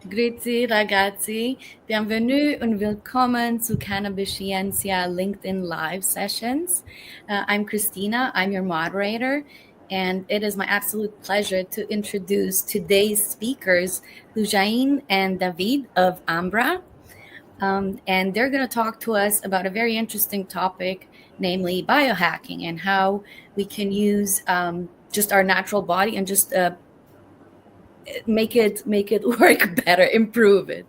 Grüezi ragazzi, bienvenue und willkommen zu Cannabis Scientia LinkedIn Live Sessions. I'm Christina, I'm your moderator, and it is my absolute pleasure to introduce today's speakers, Lujain and David of Ambra. And they're going to talk to us about a very interesting topic, namely biohacking and how we can use just our natural body and just make it work better, improve it.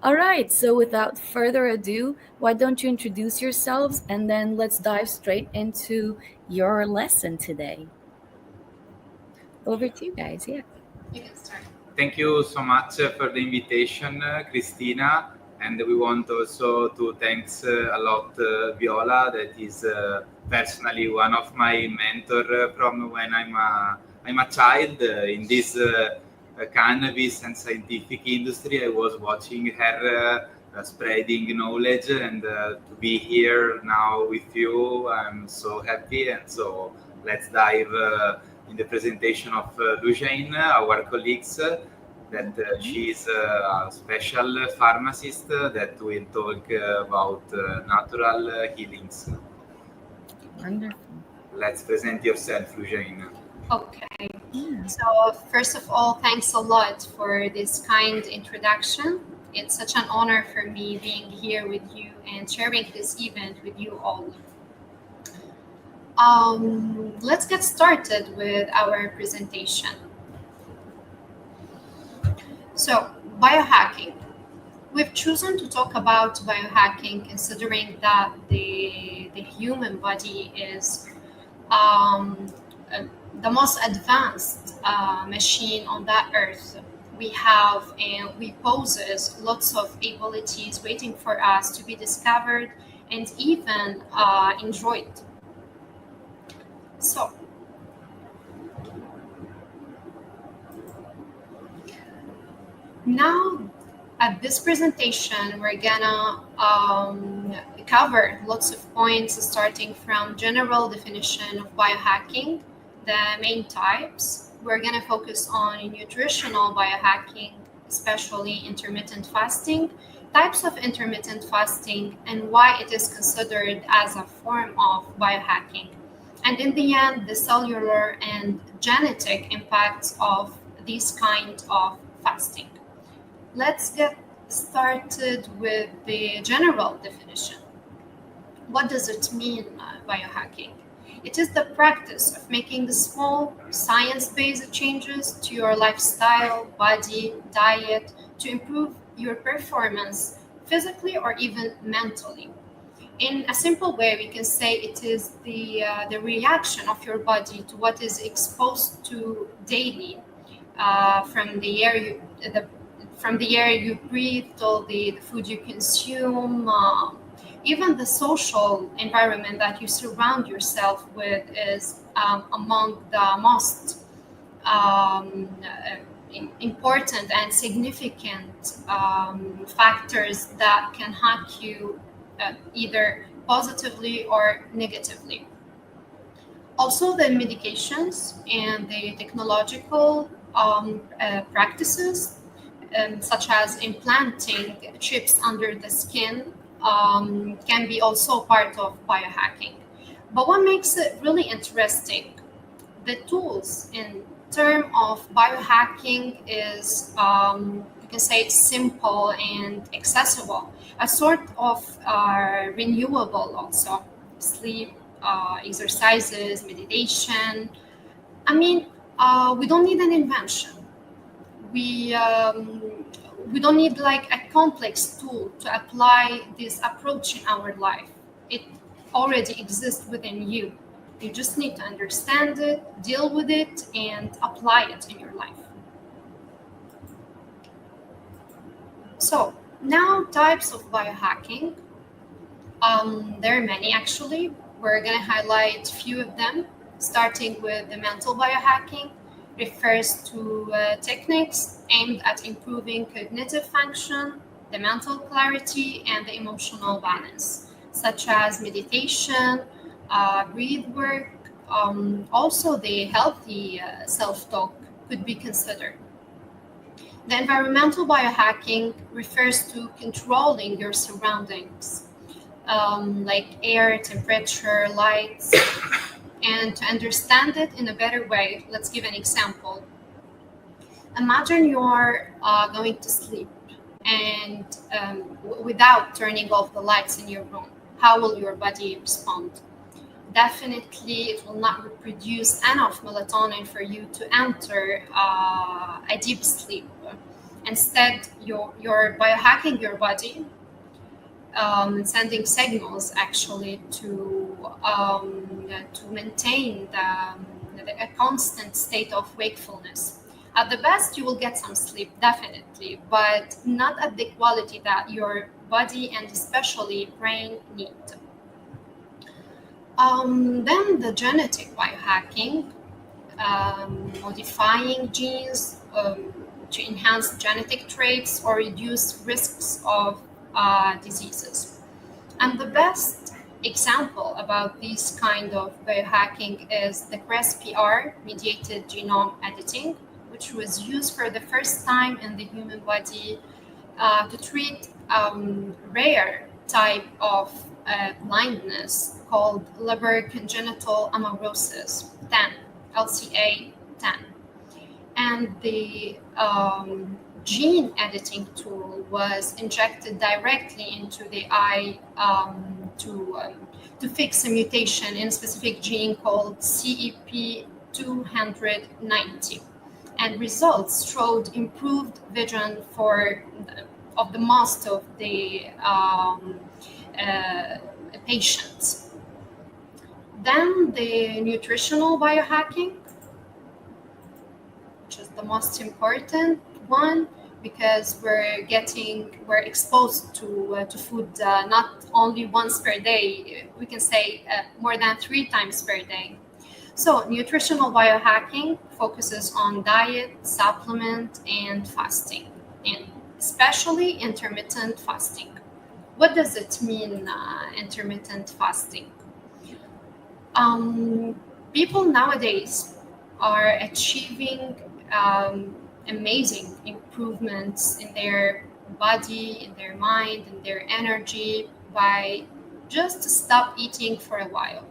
All right, so without further ado, why don't you introduce yourselves and then let's dive straight into your lesson today. Over to you guys. Yeah. You can start. Thank you so much for the invitation, Christina. And we want also to thanks a lot Viola, that is personally one of my mentor from when I'm a child in this cannabis and scientific industry. I was watching her spreading knowledge, and to be here now with you, I'm so happy. And so let's dive in the presentation of Lujain, our colleagues, that she is a special pharmacist that will talk about natural healings. Wonderful. Let's present yourself, Lujain. Okay. So first of all, thanks a lot for this kind introduction. It's such an honor for me being here with you and sharing this event with you all. Let's get started with our presentation. So, biohacking. We've chosen to talk about biohacking considering that the human body is the most advanced machine on that earth. We have and we possess lots of abilities waiting for us to be discovered and even enjoyed. So, now at this presentation, we're gonna cover lots of points starting from general definition of biohacking, the main types. We're gonna focus on nutritional biohacking, especially intermittent fasting, types of intermittent fasting, and why it is considered as a form of biohacking. And in the end, the cellular and genetic impacts of this kind of fasting. Let's get started with the general definition. What does it mean, biohacking? It is the practice of making the small science-based changes to your lifestyle, body, diet to improve your performance physically or even mentally. In a simple way, we can say it is the reaction of your body to what is exposed to daily, from the air you breathe to the food you consume, even the social environment that you surround yourself with is among the most important and significant factors that can hack you either positively or negatively. Also, the medications and the technological practices, such as implanting chips under the skin, can be also part of biohacking. But what makes it really interesting, the tools in terms of biohacking is, you can say, simple and accessible, a sort of renewable also, sleep, exercises, meditation. I mean, we don't need an invention. We don't need like a complex tool to apply this approach in our life. It already exists within you. You just need to understand it, deal with it, and apply it in your life. So now, types of biohacking. There are many actually. We're going to highlight a few of them, starting with the mental biohacking. Refers to techniques aimed at improving cognitive function, the mental clarity, and the emotional balance, such as meditation, breathwork. Also, the healthy self-talk could be considered. The environmental biohacking refers to controlling your surroundings, like air, temperature, lights. And to understand it in a better way, let's give an example. Imagine you're going to sleep and without turning off the lights in your room. How will your body respond? Definitely, it will not produce enough melatonin for you to enter a deep sleep. Instead, you're biohacking your body, sending signals actually to maintain a constant state of wakefulness. At the best, you will get some sleep, definitely, but not at the quality that your body and especially brain need. Then the genetic biohacking, modifying genes to enhance genetic traits or reduce risks of diseases. And the best example about this kind of biohacking is the CRISPR mediated genome editing, which was used for the first time in the human body to treat rare type of blindness called Leber congenital amaurosis 10, LCA 10. And the gene editing tool was injected directly into the eye to fix a mutation in a specific gene called CEP290. And results showed improved vision of the most of the patients. Then the nutritional biohacking, which is the most important one, because we're exposed to food not only once per day, we can say more than 3 times per day. So nutritional biohacking focuses on diet, supplement, and fasting, and especially intermittent fasting. What does it mean, intermittent fasting? People nowadays are achieving amazing improvements in their body, in their mind, in their energy by just stop eating for a while.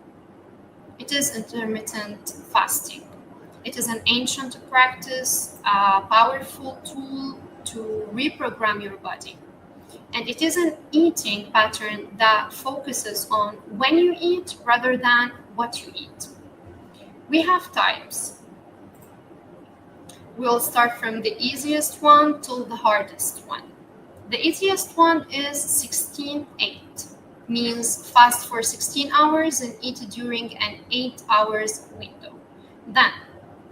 It is intermittent fasting. It is an ancient practice, a powerful tool to reprogram your body. And it is an eating pattern that focuses on when you eat rather than what you eat. We have types. We'll start from the easiest one to the hardest one. The easiest one is 16-8, means fast for 16 hours and eat during an 8 hours window. Then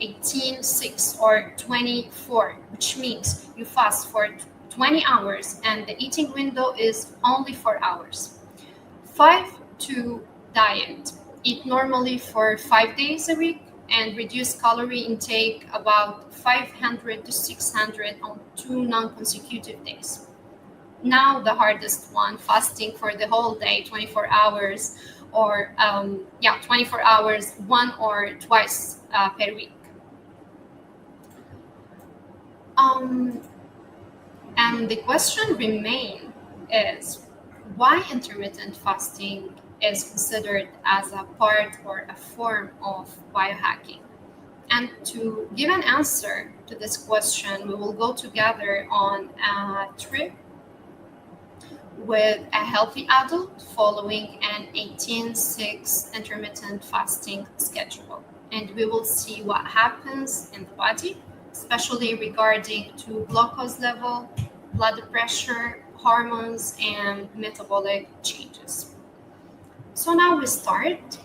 18-6 or 24, which means you fast for 20 hours and the eating window is only 4 hours. 5-2 diet. Eat normally for 5 days a week and reduce calorie intake about 500 to 600 on 2 non-consecutive days. Now the hardest one, fasting for the whole day, 24 hours, or 24 hours, 1 or twice per week. And the question remains is why intermittent fasting is considered as a part or a form of biohacking. And to give an answer to this question, we will go together on a trip with a healthy adult following an 18-6 intermittent fasting schedule. And we will see what happens in the body, especially regarding to glucose level, blood pressure, hormones, and metabolic changes. So now we start.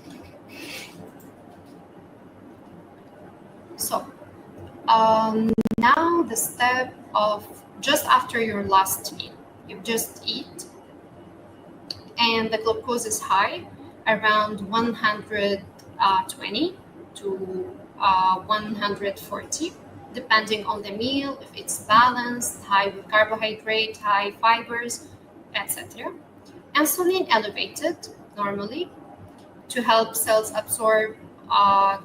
So now the step of just after your last meal, you just eat and the glucose is high, around 120 to 140, depending on the meal, if it's balanced, high with carbohydrate, high fibers, etc. Insulin elevated normally to help cells absorb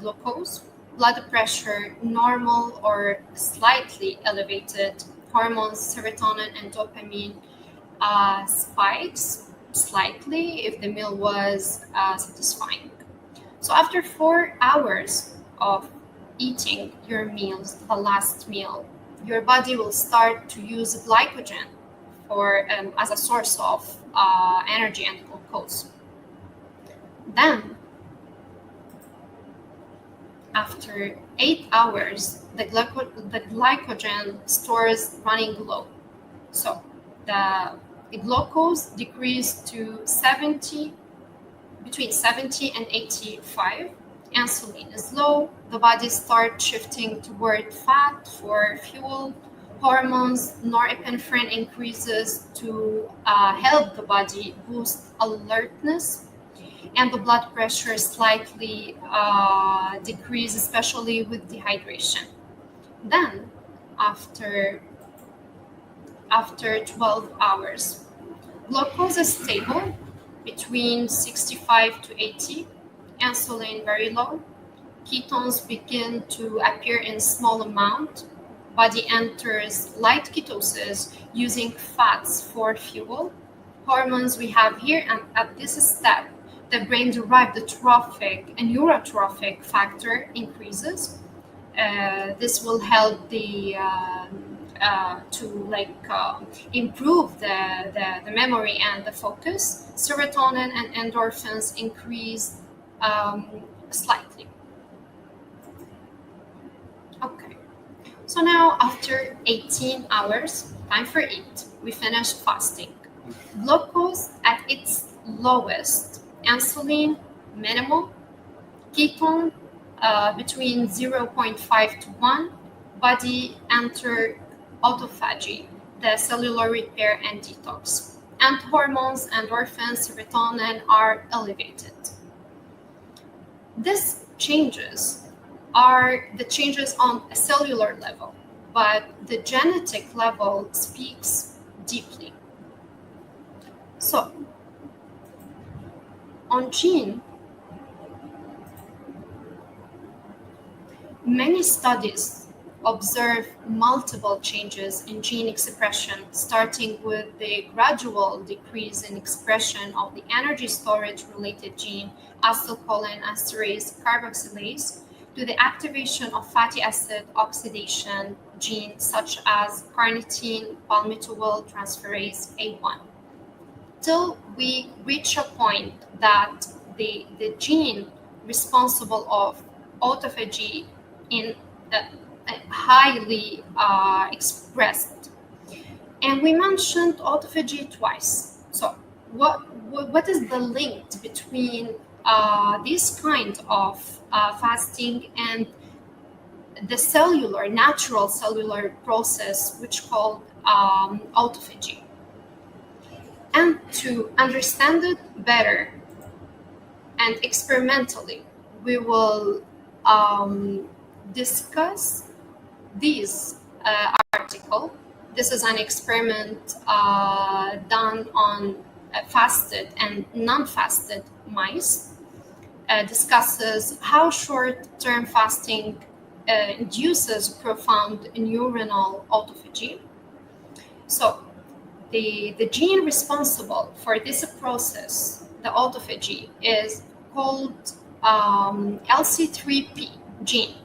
glucose. Blood pressure normal or slightly elevated, hormones, serotonin and dopamine spikes slightly if the meal was satisfying. So after 4 hours of eating your meals, the last meal, your body will start to use glycogen for as a source of energy and glucose. Then, after 8 hours, the glycogen stores running low. So the glucose decreased to between 70 and 85. Insulin is low. The body starts shifting toward fat for fuel. Hormones, norepinephrine increases to help the body boost alertness, and the blood pressure slightly decreases, especially with dehydration. Then, after 12 hours, glucose is stable between 65 to 80, insulin very low, ketones begin to appear in small amount, body enters light ketosis using fats for fuel. Hormones we have here, and at this step, the brain-derived trophic and neurotrophic factor increases. This will help the improve the memory and the focus. Serotonin and endorphins increase slightly. Okay, so now after 18 hours, time for eat. We finished fasting. Glucose at its lowest, insulin minimal, ketone between 0.5 to 1, body enter autophagy, the cellular repair and detox, and hormones, endorphins, serotonin are elevated. These changes are the changes on a cellular level, but the genetic level speaks deeply. So, on gene, many studies observe multiple changes in gene expression, starting with the gradual decrease in expression of the energy storage related gene, acetylcholinesterase carboxylase, to the activation of fatty acid oxidation genes such as carnitine palmitoyl transferase A1, till we reach a point that the gene responsible of autophagy in highly expressed. And we mentioned autophagy twice. So what is the link between this kind of fasting and the natural cellular process which called autophagy? And to understand it better and experimentally, we will discuss this article. This is an experiment done on fasted and non-fasted mice. Discusses how short-term fasting induces profound neuronal autophagy. So the gene responsible for this process, the autophagy, is called LC3P gene.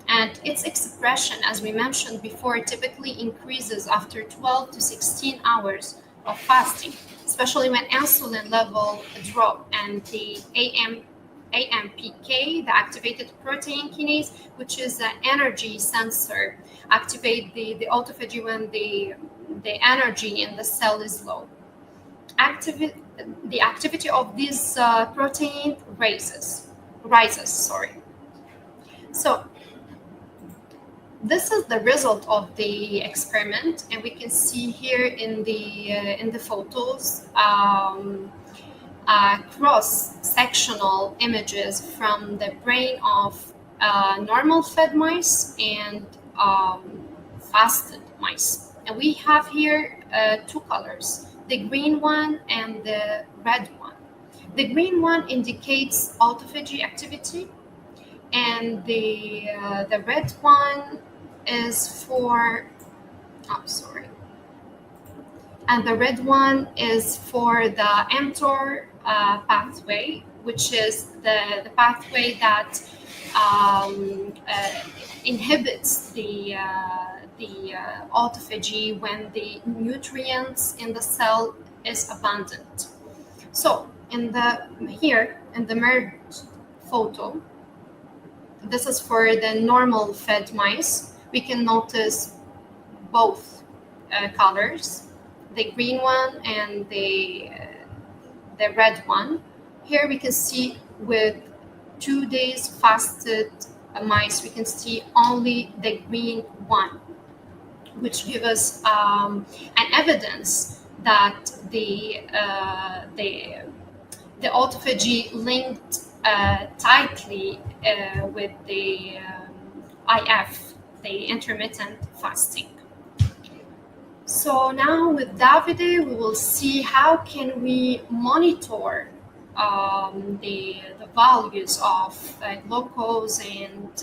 And its expression, as we mentioned before, typically increases after 12 to 16 hours of fasting, especially when insulin level drop and the AMPK, the activated protein kinase, which is an energy sensor, activate the autophagy when the energy in the cell is low. The activity of this protein rises. So this is the result of the experiment, and we can see here in the photos cross-sectional images from the brain of normal fed mice and fasted mice. And we have here two colors, the green one and the red one. The green one indicates autophagy activity, and the red one is for sorry. And the red one is for the mTOR pathway, which is the pathway that inhibits the autophagy when the nutrients in the cell is abundant. So here in the merged photo, this is for the normal fed mice. We can notice both colors, the green one and the red one. Here we can see with 2 days fasted mice, we can see only the green one, which gives us an evidence that the autophagy linked tightly with the IF, the intermittent fasting. So now with Davide, we will see how can we monitor the values of glucose and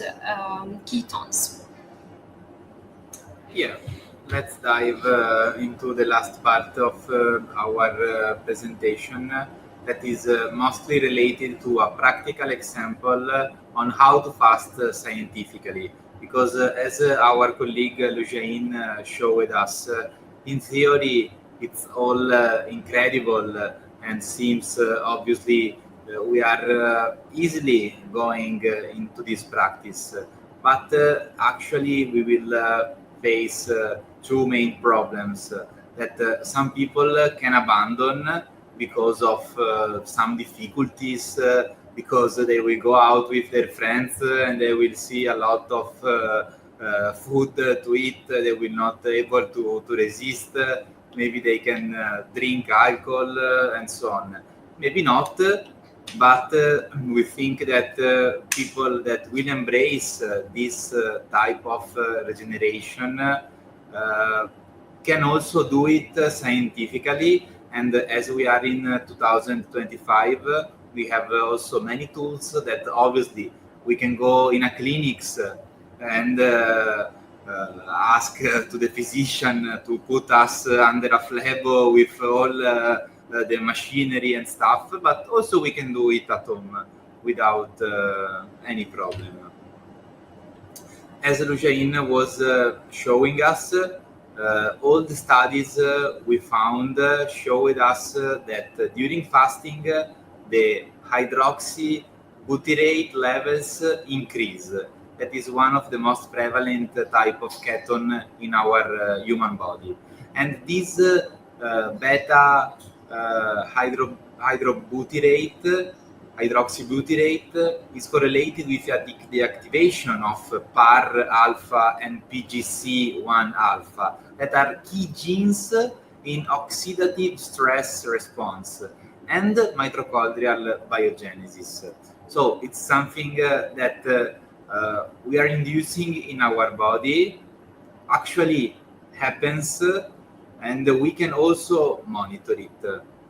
ketones. Yeah, let's dive into the last part of our presentation that is mostly related to a practical example on how to fast scientifically. Because as our colleague Lujain showed us, in theory it's all incredible and seems obviously we are easily going into this practice. But actually we will face two main problems that some people can abandon because of some difficulties, because they will go out with their friends and they will see a lot of food to eat. They will not able to resist. Maybe they can drink alcohol and so on. Maybe not, but we think that people that will embrace this type of regeneration can also do it scientifically. And as we are in 2025, we have also many tools that obviously we can go in a clinics and ask to the physician to put us under a flebo with all the machinery and stuff, but also we can do it at home without any problem. As Lujain was showing us, all the studies we found showed us that during fasting, the hydroxybutyrate levels increase. That is one of the most prevalent type of ketone in our human body. And this beta hydroxybutyrate is correlated with the activation of PAR alpha and PGC1 alpha, that are key genes in oxidative stress response and mitochondrial biogenesis. So it's something that we are inducing in our body, actually happens, and we can also monitor it.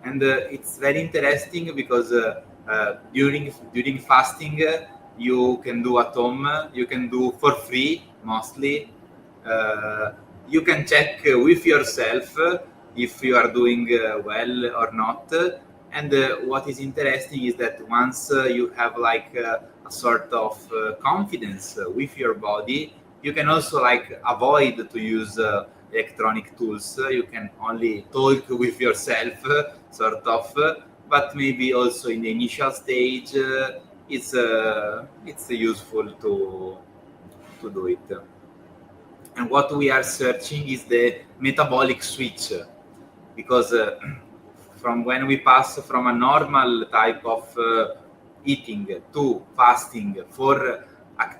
And it's very interesting because during fasting, you can do at home, you can do for free mostly. You can check with yourself if you are doing well or not. And what is interesting is that once you have like a sort of confidence with your body, you can also like avoid to use electronic tools. You can only talk with yourself, sort of, but maybe also in the initial stage, it's useful to do it. And what we are searching is the metabolic switch, because from when we pass from a normal type of eating to fasting for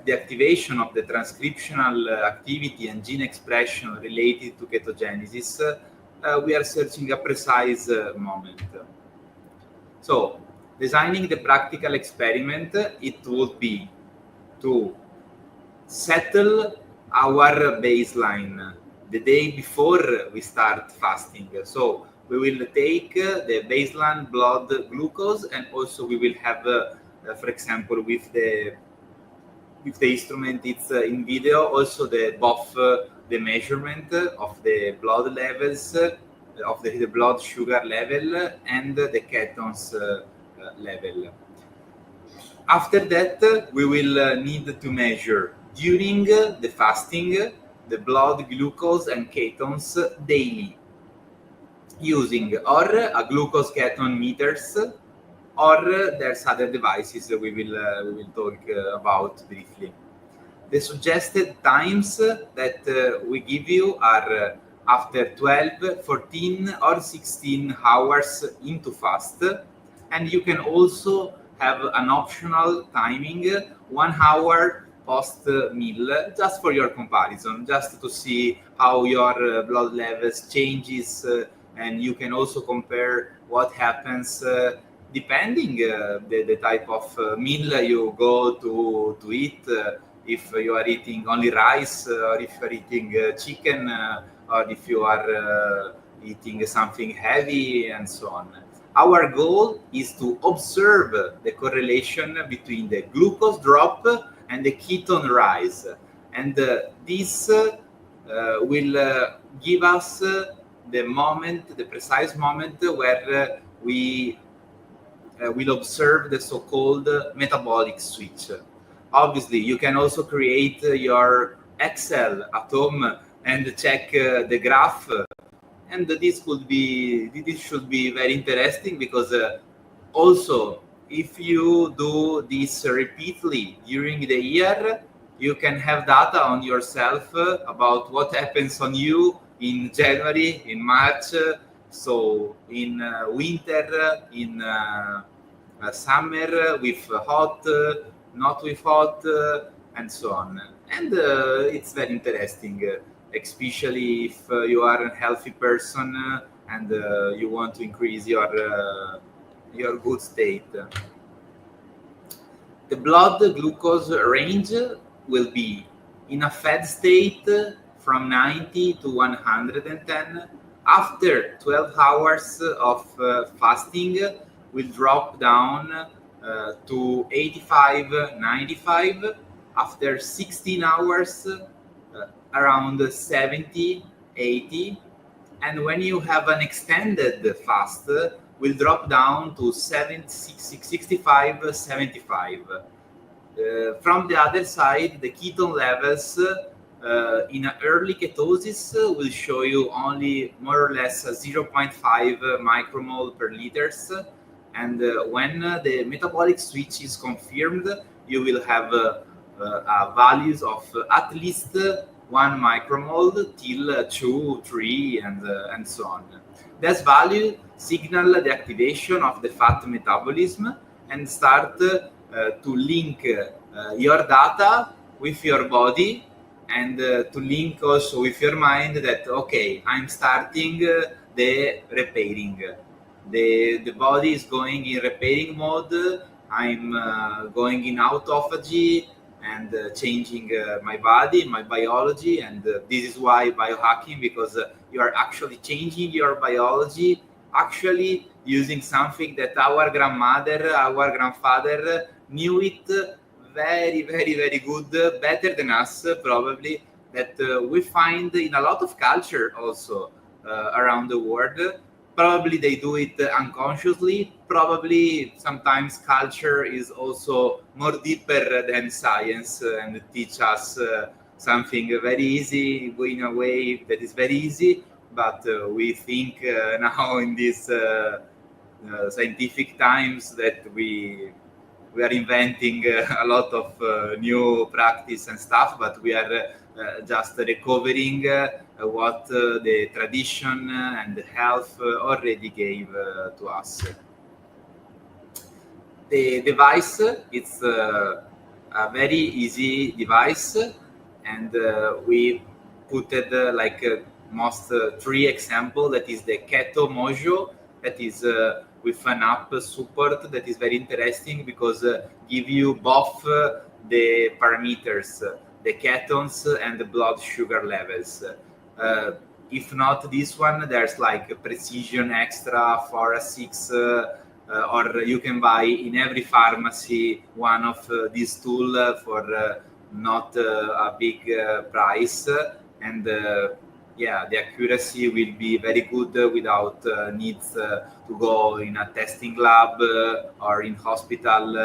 the activation of the transcriptional activity and gene expression related to ketogenesis, we are searching a precise moment. So, designing the practical experiment, it would be to settle our baseline the day before we start fasting. So, we will take the baseline blood glucose, and also we will have, for example, with if the instrument is in video, also both the measurement of the blood levels, of the blood sugar level and the ketones level. After that, we will need to measure during the fasting the blood glucose and ketones daily using or a glucose keton meters, or there's other devices we will talk about briefly. The suggested times that we give you are after 12, 14 or 16 hours into fast, and you can also have an optional timing 1 hour post meal, just for your comparison, just to see how your blood levels changes, and you can also compare what happens depending the type of meal you go to eat. If you are eating only rice, or if you are eating chicken, or if you are eating something heavy, and so on. Our goal is to observe the correlation between the glucose drop and the ketone rise. And this will give us the precise moment where we will observe the so-called metabolic switch. Obviously, you can also create your Excel at home and check the graph, and this should be very interesting, because also if you do this repeatedly during the year, you can have data on yourself about what happens on you in January, in March, so in winter, in summer, with hot, not with hot, and so on. And it's very interesting, especially if you are a healthy person and you want to increase your good state. The blood glucose range will be in a fed state from 90 to 110. After 12 hours of fasting, will drop down to 85, 95. After 16 hours, around 70, 80. And when you have an extended fast, will drop down to 65, 75. From the other side, the ketone levels in an early ketosis will show you only more or less 0.5 micromole per liters. And when the metabolic switch is confirmed, you will have values of at least 1 micromole till 2, 3, and so on. This value signal the activation of the fat metabolism and start to link your data with your body, and to link also with your mind that, okay, I'm starting the repairing. The body is going in repairing mode. I'm going in autophagy and changing my body, my biology. And this is why biohacking, because you are actually changing your biology, actually using something that our grandmother, our grandfather knew it very, very, very good, better than us probably, that we find in a lot of culture also around the world. Probably they do it unconsciously. Probably sometimes culture is also more deeper than science and teach us something very easy in a way that is very easy. But we think now in these scientific times that we are inventing a lot of new practice and stuff, but we are just recovering what the tradition and the health already gave to us. The device, it's a very easy device, and we put it most 3 example. That is the Keto Mojo, that is with an app support that is very interesting, because give you both the parameters, the ketones and the blood sugar levels. If not this one, there's like Precision Extra 4-6, or you can buy in every pharmacy one of these tools for not a big price, and the accuracy will be very good without needs to go in a testing lab or in hospital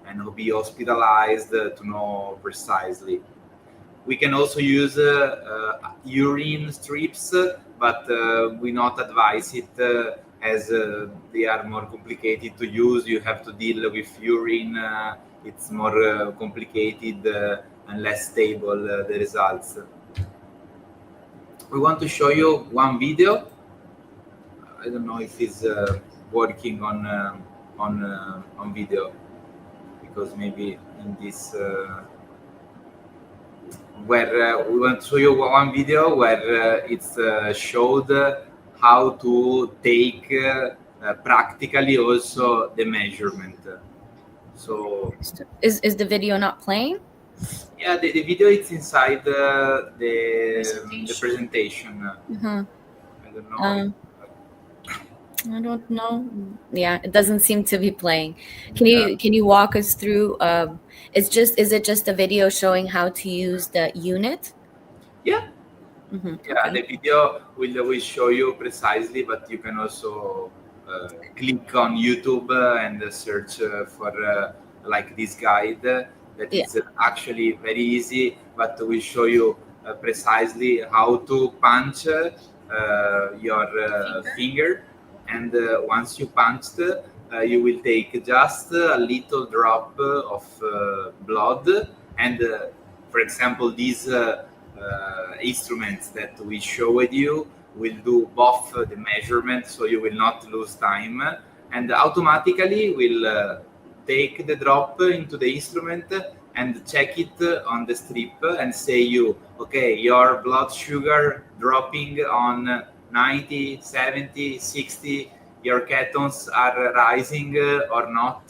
and be hospitalized to know precisely. We can also use urine strips, but we not advise it as they are more complicated to use. You have to deal with urine. It's more complicated and less stable, the results. We want to show you one video. I don't know if it's working on video, because maybe in this where we want to show you one video where it's showed how to take practically also the measurement. So is the video not playing? Yeah, the video is inside the presentation. Mm-hmm. I don't know. I don't know. Yeah, it doesn't seem to be playing. Can you walk us through? Is it just a video showing how to use the unit? Yeah. Mm-hmm. Yeah, okay. The video will show you precisely, but you can also click on YouTube and search for like this guide. That is actually very easy, but will show you precisely how to punch your finger. And once you punched, you will take just a little drop of blood. And for example, these instruments that we showed you will do both the measurement, so you will not lose time, and automatically will take the drop into the instrument and check it on the strip and say you, okay, your blood sugar dropping on 90, 70, 60, your ketones are rising or not.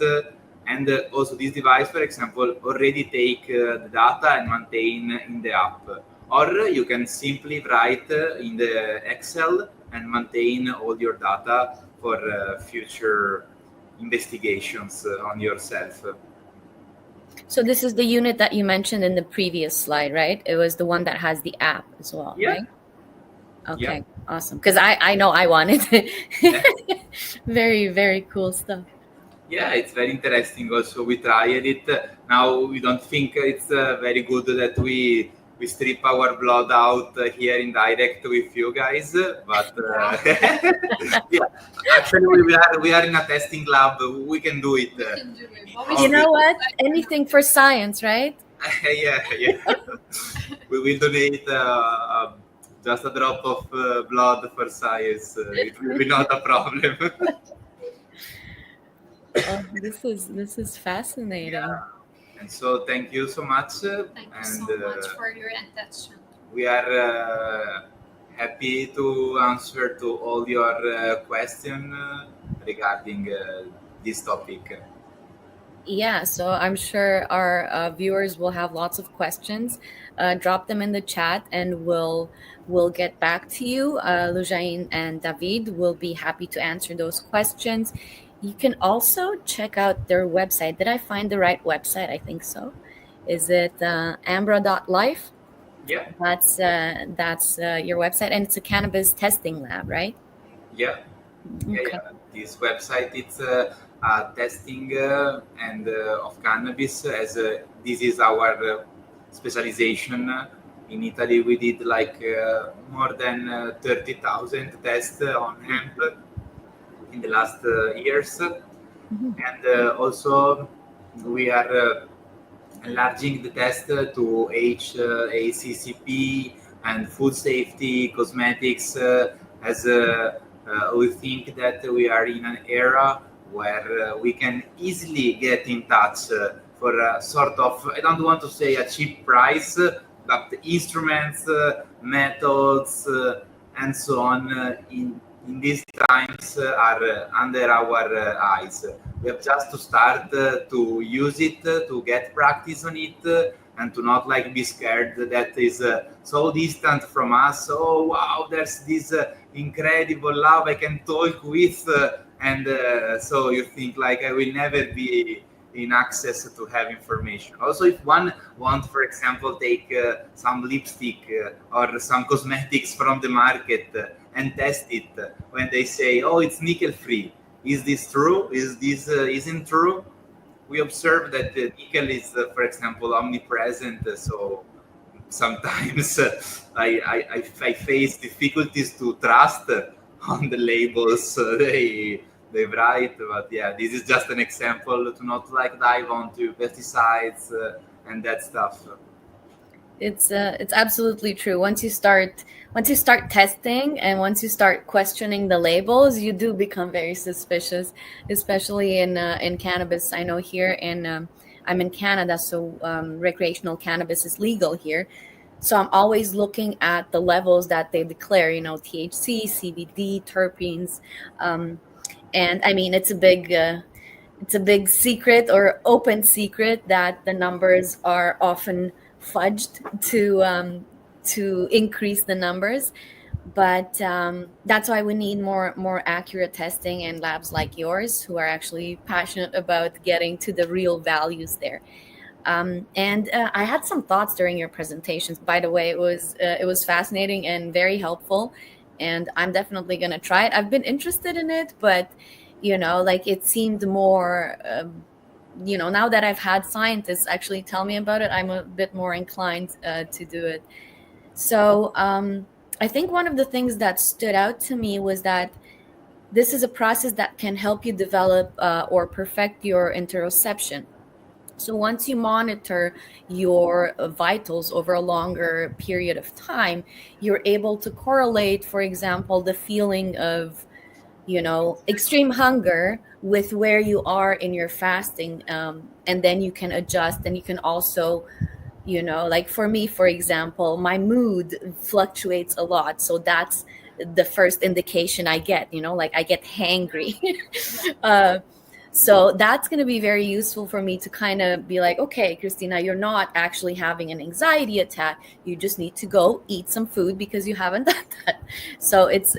And also this device, for example, already take the data and maintain in the app. Or you can simply write in the Excel and maintain all your data for future investigations on yourself. So this is the unit that you mentioned in the previous slide, right? It was the one that has the app as well, right? Okay, awesome. Because I know I wanted it. Very, very cool stuff. Yeah, it's very interesting. Also, we tried it. Now we don't think it's very good that we strip our blood out here in direct with you guys, but yeah, actually we are in a testing lab. We can do it. You know what? Anything for science, right? Yeah. We will donate just a drop of blood for science. It will be not a problem. Oh, this is fascinating. Yeah. And so thank you so much. Thank you so much for your attention. We are happy to answer to all your questions regarding this topic. Yeah, so I'm sure our viewers will have lots of questions. Drop them in the chat and we'll get back to you. Lujain and David will be happy to answer those questions. You can also check out their website. Did I find the right website? I think so. Is it ambra.life? Yeah. That's your website, and it's a cannabis testing lab, right? Yeah. Okay. Yeah. This website, it's testing and of cannabis, as this is our specialization. In Italy, we did like more than 30,000 tests on hemp in the last years. And also we are enlarging the test to HACCP and food safety, cosmetics, as we think that we are in an era where we can easily get in touch for a sort of, I don't want to say a cheap price, but instruments, methods, and so on in these times are under our eyes. We have just to start to use it, to get practice on it, and to not like be scared that is so distant from us. Oh wow, there's this incredible lab I can talk with, and so you think like I will never be in access to have information. Also, if one want, for example, take some lipstick or some cosmetics from the market and test it, when they say, oh, it's nickel free, is this true? Is this isn't true? We observe that nickel is, for example, omnipresent. So sometimes I face difficulties to trust on the labels they write. But yeah, this is just an example to not like dive onto pesticides and that stuff. It's absolutely true. Once you start testing and once you start questioning the labels, you do become very suspicious, especially in cannabis. I know here in I'm in Canada, so recreational cannabis is legal here. So I'm always looking at the levels that they declare, you know, THC, CBD, terpenes, and I mean it's a big secret or open secret that the numbers are often fudged to increase the numbers. But that's why we need more accurate testing and labs like yours who are actually passionate about getting to the real values there. And I had some thoughts during your presentations. By the way, it was fascinating and very helpful. And I'm definitely going to try it. I've been interested in it, but you know, like it seemed more. You know, now that I've had scientists actually tell me about it, I'm a bit more inclined to do it. So I think one of the things that stood out to me was that this is a process that can help you develop or perfect your interoception. So once you monitor your vitals over a longer period of time, you're able to correlate, for example, the feeling of, you know, extreme hunger with where you are in your fasting. And then you can adjust, and you can also, you know, like for me, for example, my mood fluctuates a lot. So that's the first indication I get, you know, like I get hangry. uh, so that's going to be very useful for me to kind of be like, okay, Christina, you're not actually having an anxiety attack. You just need to go eat some food because you haven't done that. So it's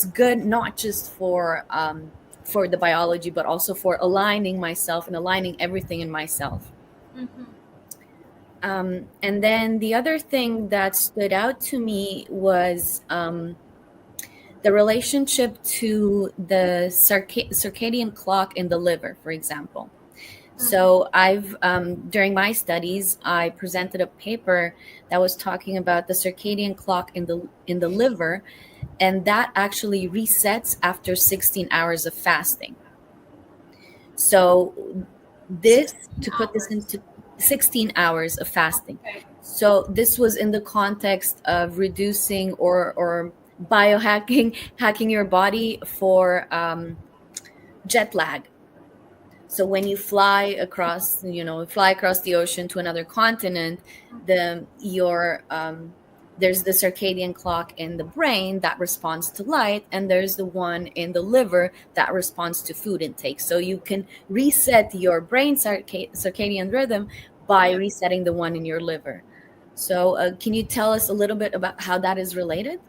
good not just for the biology, but also for aligning myself and aligning everything in myself. Mm-hmm. And then the other thing that stood out to me was the relationship to the circadian clock in the liver, for example. So I've during my studies, I presented a paper that was talking about the circadian clock in the liver, and that actually resets after 16 hours of fasting. So this, to put this into 16 hours of fasting. Okay. So this was in the context of reducing or biohacking, hacking your body for jet lag. So when you fly across the ocean to another continent, there's the circadian clock in the brain that responds to light, and there's the one in the liver that responds to food intake. So you can reset your brain circadian rhythm by resetting the one in your liver. So can you tell us a little bit about how that is related?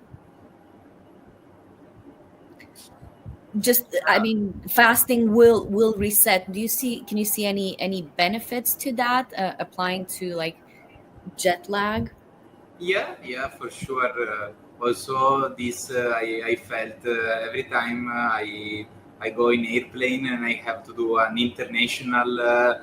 I mean, fasting will reset. Can you see any benefits to that applying to like jet lag? Yeah, for sure. Also, this I felt every time I go in airplane and I have to do an international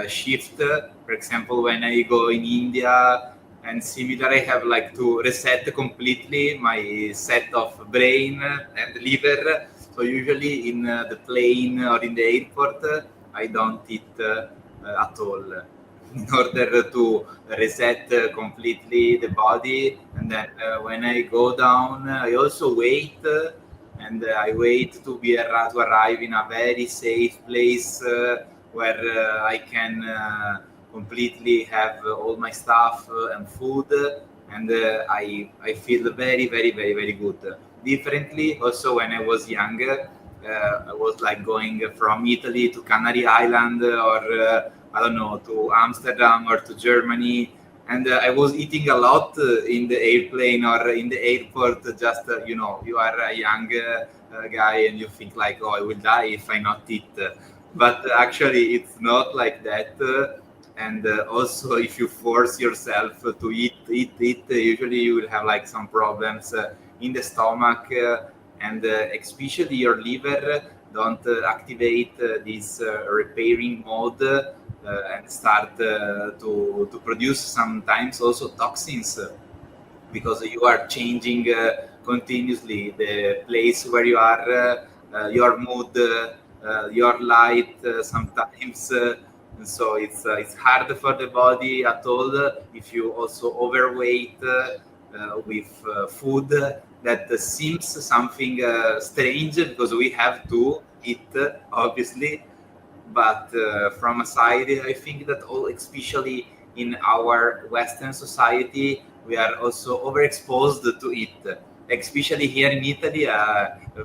shift. For example, when I go in India and similar, I have like to reset completely my set of brain and liver. So usually in the plane or in the airport, I don't eat at all, in order to reset completely the body. And then when I go down, I also wait, and I wait to to arrive in a very safe place where I can completely have all my stuff and food, and I feel very good. Differently, also when I was younger, I was like going from Italy to Canary Island or I don't know, to Amsterdam or to Germany. And I was eating a lot in the airplane or in the airport. Just, you are a young guy and you think like, oh, I will die if I not eat. but actually it's not like that. And also, if you force yourself to eat, usually you will have like some problems in the stomach, and especially your liver don't activate this repairing mode and start to produce sometimes also toxins, because you are changing continuously the place where you are, your mood, your light sometimes. So it's hard for the body at all if you also overweight with food that seems something strange, because we have to eat, obviously, but from a side, I think that all, especially in our Western society, we are also overexposed to it. Especially here in Italy,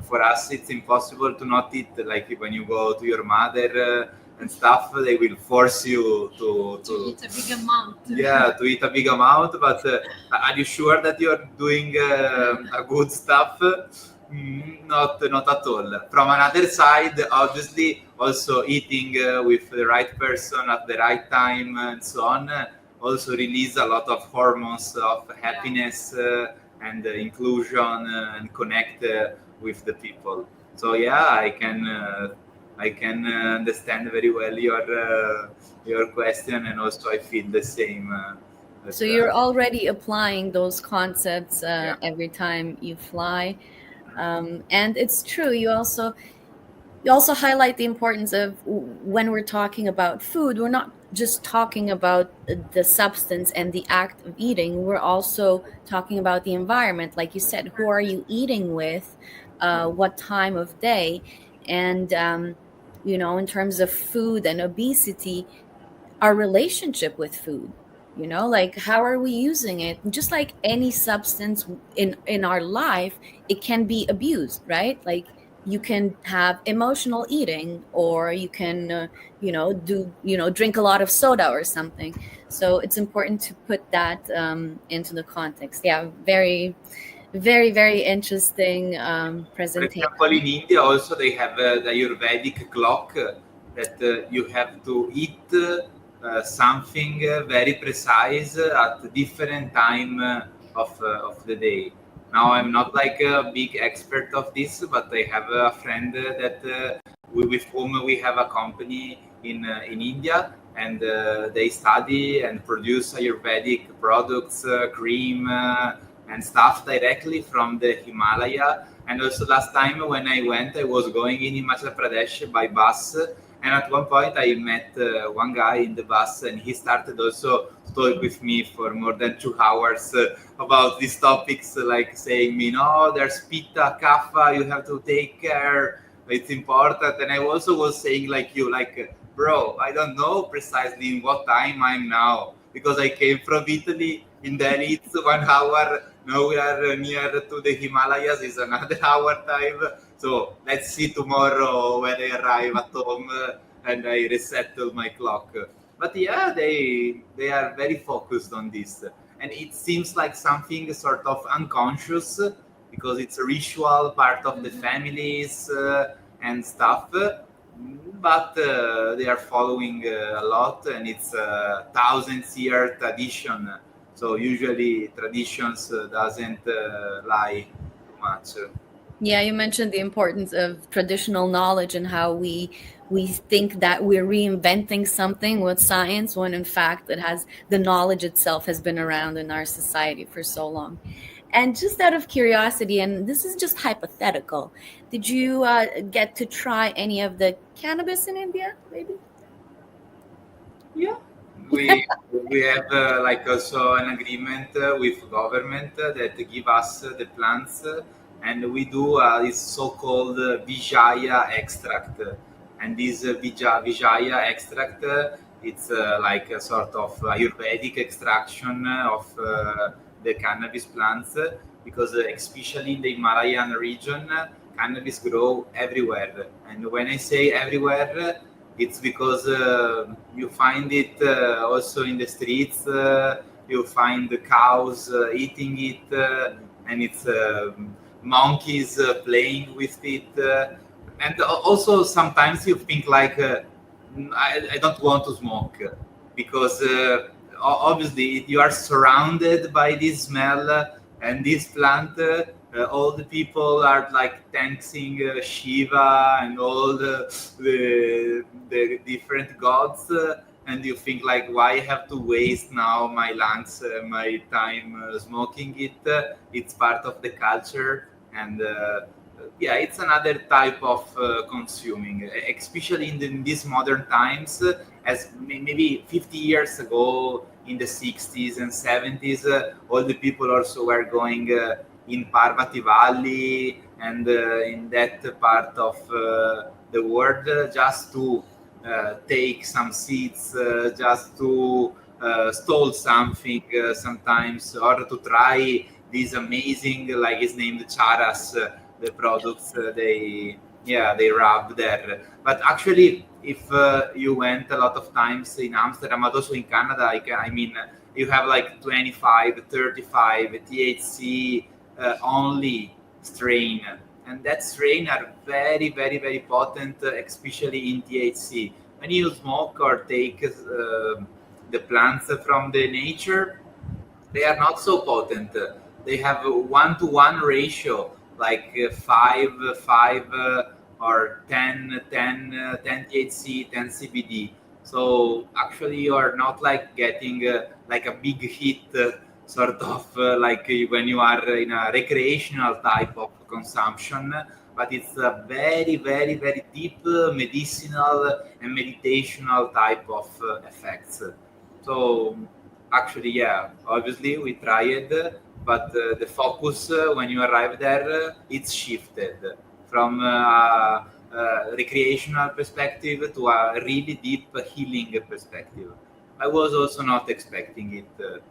for us, it's impossible to not eat. Like when you go to your mother and stuff, they will force you to eat a big amount. Yeah, to eat a big amount. But are you sure that you are doing a good stuff? Not at all. From another side, obviously, also eating with the right person at the right time and so on also release a lot of hormones of happiness and inclusion and connect with the people. So yeah, I can understand very well your question, and also I feel the same. So you're already applying those concepts Yeah. every time you fly. And it's true. You also highlight the importance of, when we're talking about food, we're not just talking about the substance and the act of eating. We're also talking about the environment. Like you said, who are you eating with? What time of day? And, in terms of food and obesity, our relationship with food, like how are we using it? Just like any substance in our life, it can be abused, right? Like you can have emotional eating, or you can drink a lot of soda or something. So it's important to put that into the context. Yeah, very, very, very interesting For example, presentation. in India also they have the Ayurvedic clock that you have to eat something very precise at different time of the day. Now I'm not like a big expert of this, but I have a friend that with whom we have a company in India, and they study and produce Ayurvedic products, cream and stuff directly from the Himalaya. And also last time when I went, I was going in Himachal Pradesh by bus, and at one point I met one guy in the bus, and he started also to talk with me for more than 2 hours about these topics, like saying me, no, there's pitta, kapha, you have to take care, it's important. And I also was saying like you, like, bro, I don't know precisely in what time I'm now, because I came from Italy. In Delhi, it's 1 hour. Now we are near to the Himalayas, is another hour time. So let's see tomorrow when I arrive at home and I resettle my clock. But yeah, they are very focused on this, and it seems like something sort of unconscious, because it's a ritual part of the families and stuff. But they are following a lot, and it's a thousands year tradition. So usually traditions doesn't lie too much. Yeah, you mentioned the importance of traditional knowledge and how we think that we're reinventing something with science, when in fact the knowledge itself has been around in our society for so long. And just out of curiosity, and this is just hypothetical, did you get to try any of the cannabis in India, maybe? Yeah, we have like also an agreement with government that give us the plants, and we do this so-called Vijaya extract. And this Vijaya extract, it's like a sort of Ayurvedic extraction of the cannabis plants, because especially in the Himalayan region, cannabis grow everywhere. And when I say everywhere, it's because you find it also in the streets. You find the cows eating it, and it's monkeys playing with it. And also sometimes you think like I don't want to smoke because obviously you are surrounded by this smell and this plant. All the people are like thanking Shiva and all the different gods, and you think like, why I have to waste now my lungs, my time smoking it? It's part of the culture, and yeah, it's another type of consuming, especially in these modern times, as maybe 50 years ago in the 60s and 70s, all the people also were going in Parvati Valley and in that part of the world just to take some seeds, just to stole something sometimes, or to try these amazing, like it's named charas, the products they rub there. But actually, if you went a lot of times in Amsterdam, but also in Canada, I mean, you have like 25, 35 THC only strain, and that strain are very, very, very potent, especially in THC. When you smoke or take the plants from the nature, they are not so potent. They have a 1-to-1 ratio, like 5 or 10 THC, 10 CBD. So actually, you are not like getting like a big hit, sort of like when you are in a recreational type of consumption. But it's a very, very, very deep medicinal and meditational type of effects. So actually, yeah, obviously we tried, but the focus when you arrive there, it's shifted from recreational perspective to a really deep healing perspective. I was also not expecting it.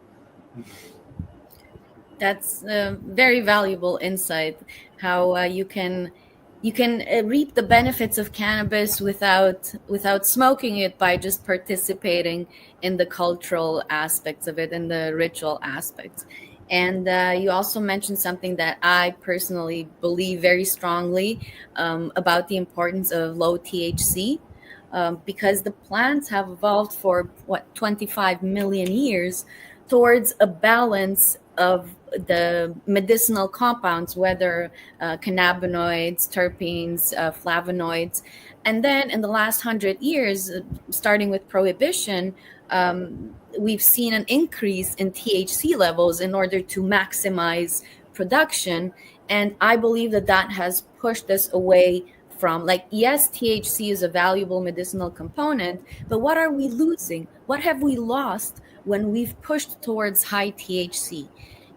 That's a very valuable insight. How you can reap the benefits of cannabis without smoking it by just participating in the cultural aspects of it and the ritual aspects. And you also mentioned something that I personally believe very strongly about the importance of low THC. Because the plants have evolved for 25 million years towards a balance of the medicinal compounds, whether cannabinoids, terpenes, flavonoids. And then in the last 100 years, starting with prohibition, we've seen an increase in THC levels in order to maximize production. And I believe that that has pushed us away from, like, yes, THC is a valuable medicinal component, but what are we losing? What have we lost when we've pushed towards high THC?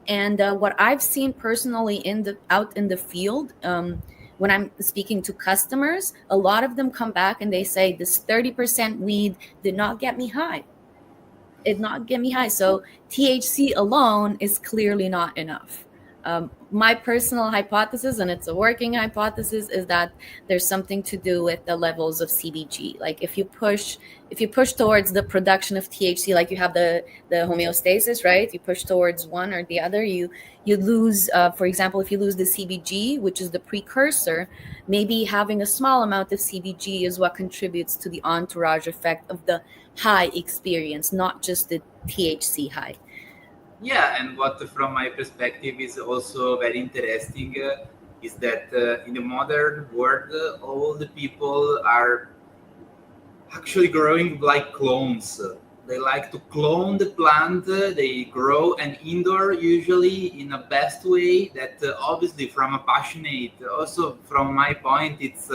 And what I've seen personally out in the field, when I'm speaking to customers, a lot of them come back and they say, this 30% weed did not get me high. It not get me high. So THC alone is clearly not enough. My personal hypothesis, and it's a working hypothesis, is that there's something to do with the levels of CBG. Like if you push towards the production of THC, like you have the homeostasis, right? You push towards one or the other, you lose. For example, if you lose the CBG, which is the precursor, maybe having a small amount of CBG is what contributes to the entourage effect of the high experience, not just the THC high. Yeah, and what from my perspective is also very interesting is that in the modern world, all the people are actually growing like clones. They like to clone the plant, they grow and indoor usually in a best way that obviously from a passionate, also from my point, it's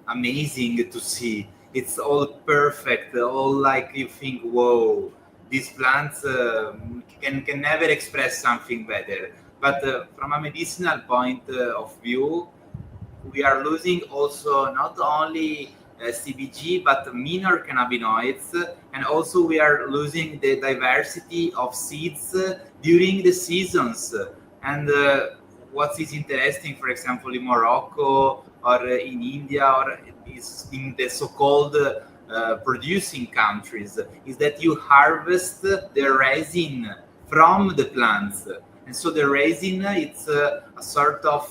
amazing to see. It's all perfect, all like you think, whoa, these plants can never express something better. But from a medicinal point of view, we are losing also not only CBG but minor cannabinoids, and also we are losing the diversity of seeds during the seasons. And what is interesting, for example, in Morocco or in India or is in the so-called producing countries, is that you harvest the resin from the plants, and so the resin it's a sort of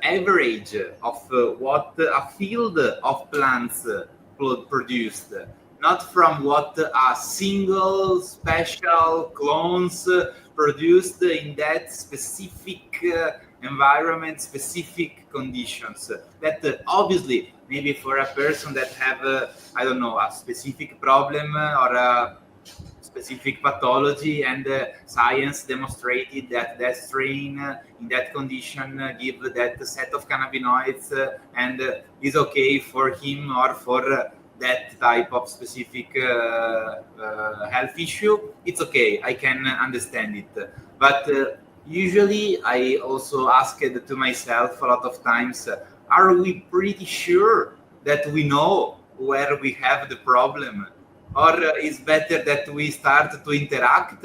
average of what a field of plants produced, not from what a single special clones produced in that specific environment, specific conditions. That obviously, maybe for a person that have, I don't know, a specific problem or a specific pathology, and science demonstrated that that strain in that condition give that set of cannabinoids and is okay for him or for that type of specific health issue. It's okay, I can understand it. But usually I also asked to myself a lot of times, are we pretty sure that we know where we have the problem? Or it's better that we start to interact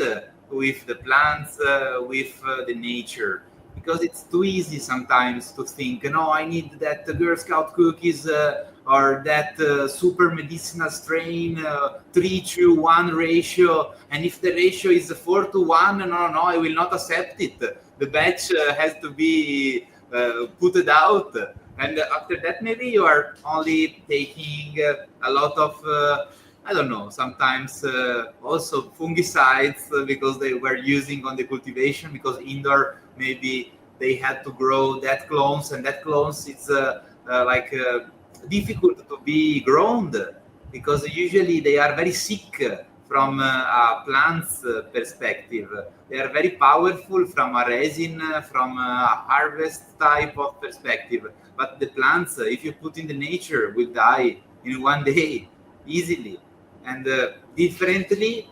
with the plants, with the nature? Because it's too easy sometimes to think, no, I need that Girl Scout cookies or that super medicinal strain, 3-to-1 ratio. And if the ratio is 4-to-1, no, I will not accept it. The batch has to be put out. And after that, maybe you are only taking a lot of I don't know, sometimes also fungicides because they were using on the cultivation, because indoor maybe they had to grow that clones, and that clones it's like difficult to be grown because usually they are very sick from a plant's perspective. They are very powerful from a resin, from a harvest type of perspective. But the plants, if you put in the nature, will die in one day easily. And differently,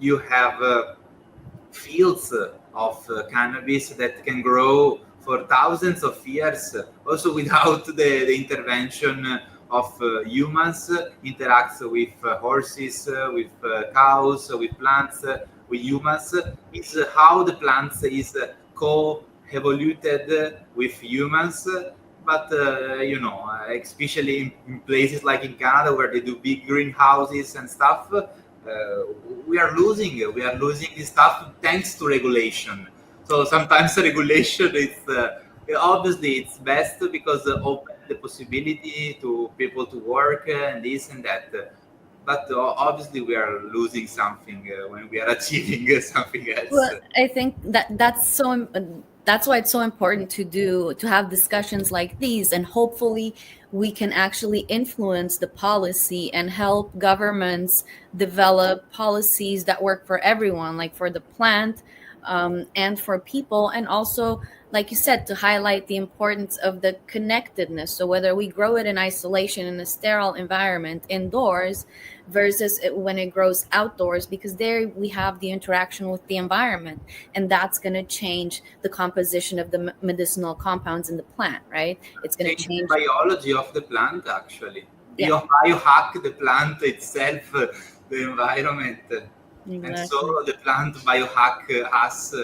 you have fields of cannabis that can grow for thousands of years, also without the intervention of humans, interacts with horses, with cows, with plants, with humans. It's how the plants is co-evoluted with humans. But especially in places like in Canada where they do big greenhouses and stuff, we are losing this stuff thanks to regulation. So sometimes regulation is obviously it's best because open the possibility to people to work and this and that. But obviously we are losing something when we are achieving something else. Well, I think that's why it's so important to have discussions like these, and hopefully we can actually influence the policy and help governments develop policies that work for everyone, like for the plant, and for people, and also, like you said, to highlight the importance of the connectedness. So whether we grow it in isolation in a sterile environment indoors versus when it grows outdoors, because there we have the interaction with the environment, and that's going to change the composition of the medicinal compounds in the plant, right? It's going to change the biology of the plant, actually. Yeah. Biohack the plant itself, the environment. Exactly. And so the plant biohack us,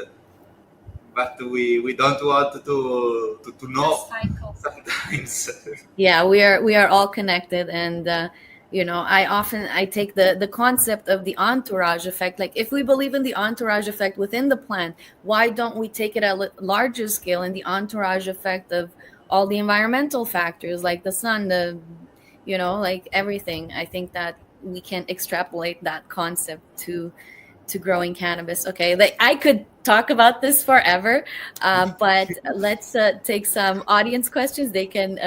but we don't want to know sometimes. Yeah, we are all connected, and I take the concept of the entourage effect. Like, if we believe in the entourage effect within the plant, why don't we take it at a larger scale in the entourage effect of all the environmental factors, like the sun, like everything? I think that we can extrapolate that concept to growing cannabis. Okay, like, I could talk about this forever, but let's take some audience questions. They can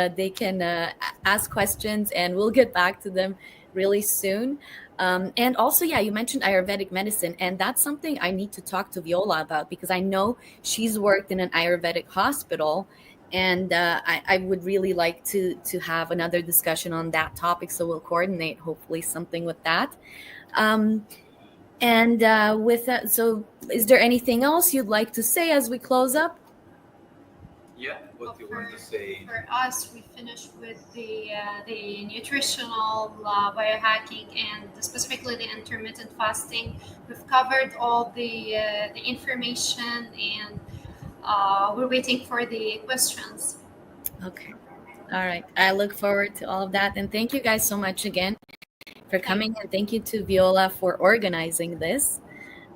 ask questions, and we'll get back to them really soon. And also, yeah, you mentioned Ayurvedic medicine, and that's something I need to talk to Viola about, because I know she's worked in an Ayurvedic hospital, and I would really like to have another discussion on that topic. So we'll coordinate, hopefully, something with that. And with that, so is there anything else you'd like to say as we close up? Yeah, what do you want to say? For us, we finished with the nutritional biohacking, and specifically the intermittent fasting. We've covered all the information, and we're waiting for the questions. Okay. All right. I look forward to all of that. And thank you guys so much again for coming. And thank you to Viola for organizing this.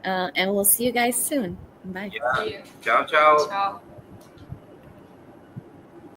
And we'll see you guys soon. Bye. Yeah. Ciao, ciao. Ciao.